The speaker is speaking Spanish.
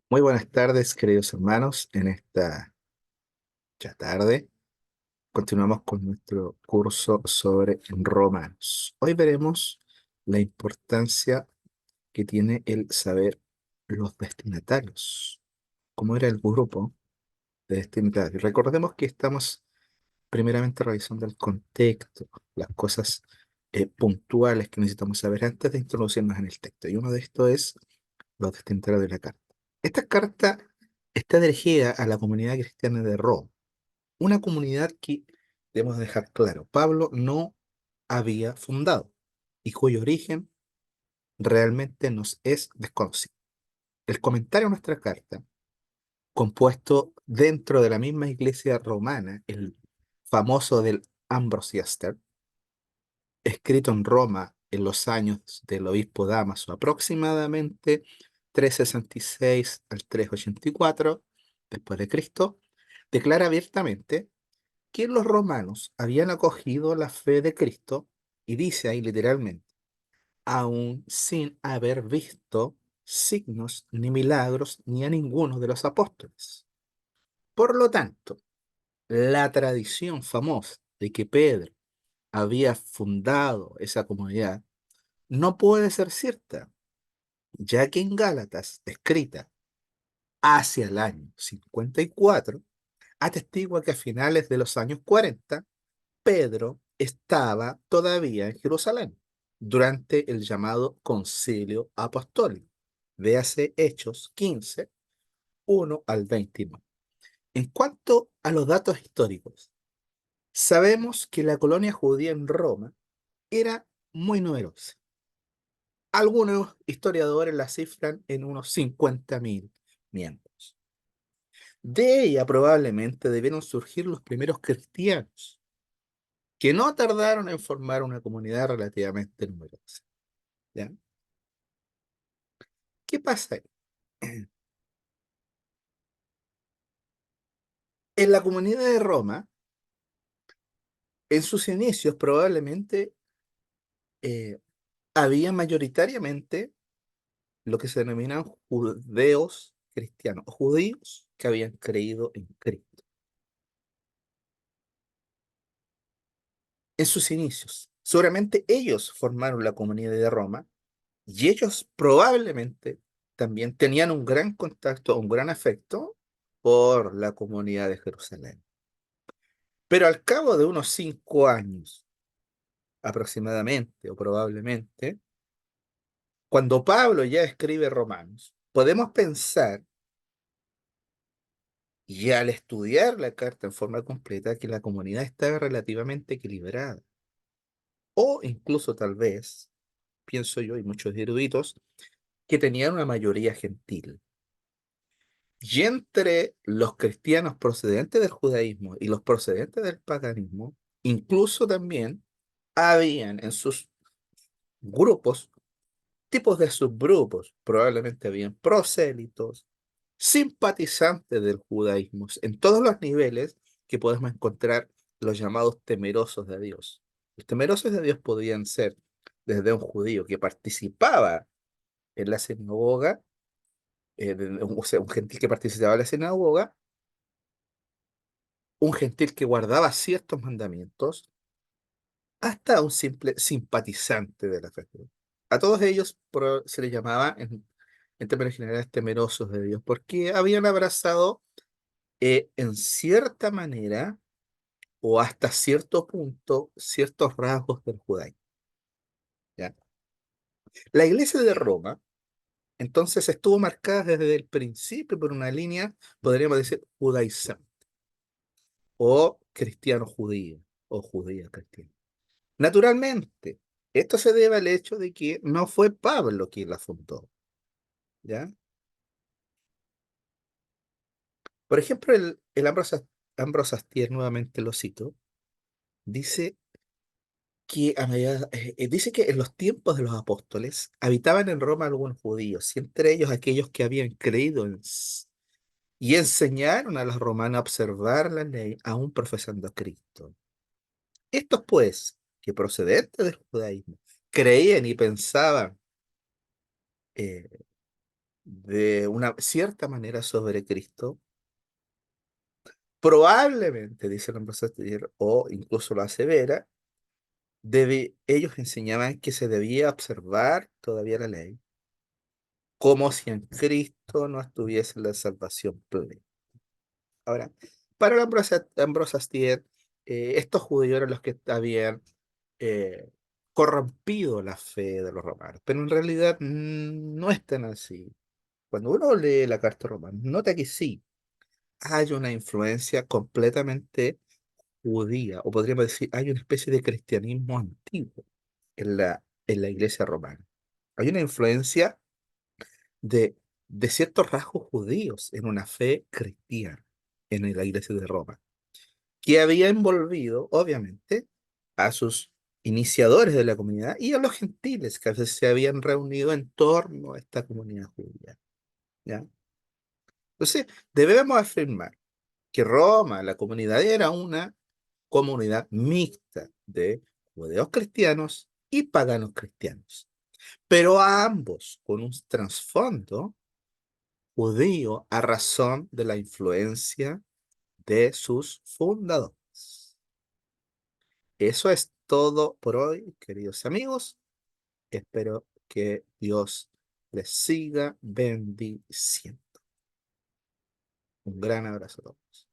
Muy buenas tardes, queridos hermanos. En esta ya tarde continuamos con nuestro curso sobre Romanos. Hoy veremos la importancia que tiene el saber los destinatarios. ¿Cómo era el grupo de destinatarios? Recordemos que estamos primeramente revisando el contexto, las cosas puntuales que necesitamos saber antes de introducirnos en el texto. Y uno de estos es los destinatarios de la carta. Esta carta está dirigida a la comunidad cristiana de Roma, una comunidad que, debemos dejar claro, Pablo no había fundado y cuyo origen realmente nos es desconocido. El comentario a nuestra carta, compuesto dentro de la misma iglesia romana, el famoso del Ambrosiaster, escrito en Roma en los años del obispo Dámaso, aproximadamente 366 al 384 después de Cristo, declara abiertamente que los romanos habían acogido la fe de Cristo y dice ahí literalmente, aún sin haber visto signos ni milagros ni a ninguno de los apóstoles. Por lo tanto, la tradición famosa de que Pedro había fundado esa comunidad no puede ser cierta, ya que en Gálatas, escrita hacia el año 54, atestigua que a finales de los años 40, Pedro estaba todavía en Jerusalén durante el llamado Concilio Apostólico. Véase Hechos 15, 1 al 29. En cuanto a los datos históricos, sabemos que la colonia judía en Roma era muy numerosa. Algunos historiadores la cifran en unos 50.000 miembros. De ella probablemente debieron surgir los primeros cristianos, que no tardaron en formar una comunidad relativamente numerosa. ¿Ya? ¿Qué pasa ahí? En la comunidad de Roma, en sus inicios probablemente eh, había mayoritariamente lo que se denominan judeos cristianos, judíos que habían creído en Cristo. En sus inicios, seguramente ellos formaron la comunidad de Roma y ellos probablemente también tenían un gran contacto, un gran afecto por la comunidad de Jerusalén. Pero al cabo de unos 5 años aproximadamente o probablemente, cuando Pablo ya escribe Romanos, podemos pensar, y al estudiar la carta en forma completa, que la comunidad estaba relativamente equilibrada. O incluso tal vez, pienso yo y muchos eruditos, que tenían una mayoría gentil. Y entre los cristianos procedentes del judaísmo y los procedentes del paganismo, incluso también habían en sus grupos tipos de subgrupos. Probablemente habían prosélitos, simpatizantes del judaísmo, en todos los niveles que podemos encontrar los llamados temerosos de Dios. Los temerosos de Dios podían ser desde un judío que participaba en la sinagoga, o sea, un gentil que participaba en la sinagoga, un gentil que guardaba ciertos mandamientos, hasta un simple simpatizante de la fe. A todos ellos se les llamaba, en términos generales, temerosos de Dios, porque habían abrazado en cierta manera o hasta cierto punto ciertos rasgos del judaísmo. ¿Ya? La iglesia de Roma, entonces, estuvo marcada desde el principio por una línea, podríamos decir, judaizante, o cristiano judío, o judía cristiana. Naturalmente, esto se debe al hecho de que no fue Pablo quien la fundó, ¿ya? Por ejemplo, el Ambrose Astier, nuevamente lo cito, dice que, dice que en los tiempos de los apóstoles habitaban en Roma algunos judíos, y entre ellos aquellos que habían creído y enseñaron a los romanos a observar la ley, aún profesando a Cristo. Estos, pues, que procedentes del judaísmo, creían y pensaban eh, de una cierta manera sobre Cristo, probablemente, dice el Ambrosastier, o incluso lo asevera, ellos enseñaban que se debía observar todavía la ley, como si en Cristo no estuviese la salvación plena. Ahora, para el Ambrosastier, estos judíos eran los que habían eh, corrompido la fe de los romanos, pero en realidad no es tan así. Cuando uno lee la carta romana, nota que sí, hay una influencia completamente judía, o podríamos decir, hay una especie de cristianismo antiguo en la iglesia romana. Hay una influencia de, de ciertos rasgos judíos en una fe cristiana en la iglesia de Roma, que había envolvido, obviamente, a sus iniciadores de la comunidad y a los gentiles que a veces se habían reunido en torno a esta comunidad judía. ¿Ya? Entonces, debemos afirmar que Roma, la comunidad, era una comunidad mixta de judeos cristianos y paganos cristianos, pero a ambos con un trasfondo judío a razón de la influencia de sus fundadores. Eso es todo por hoy, queridos amigos. Espero que Dios les siga bendiciendo. Un gran abrazo a todos.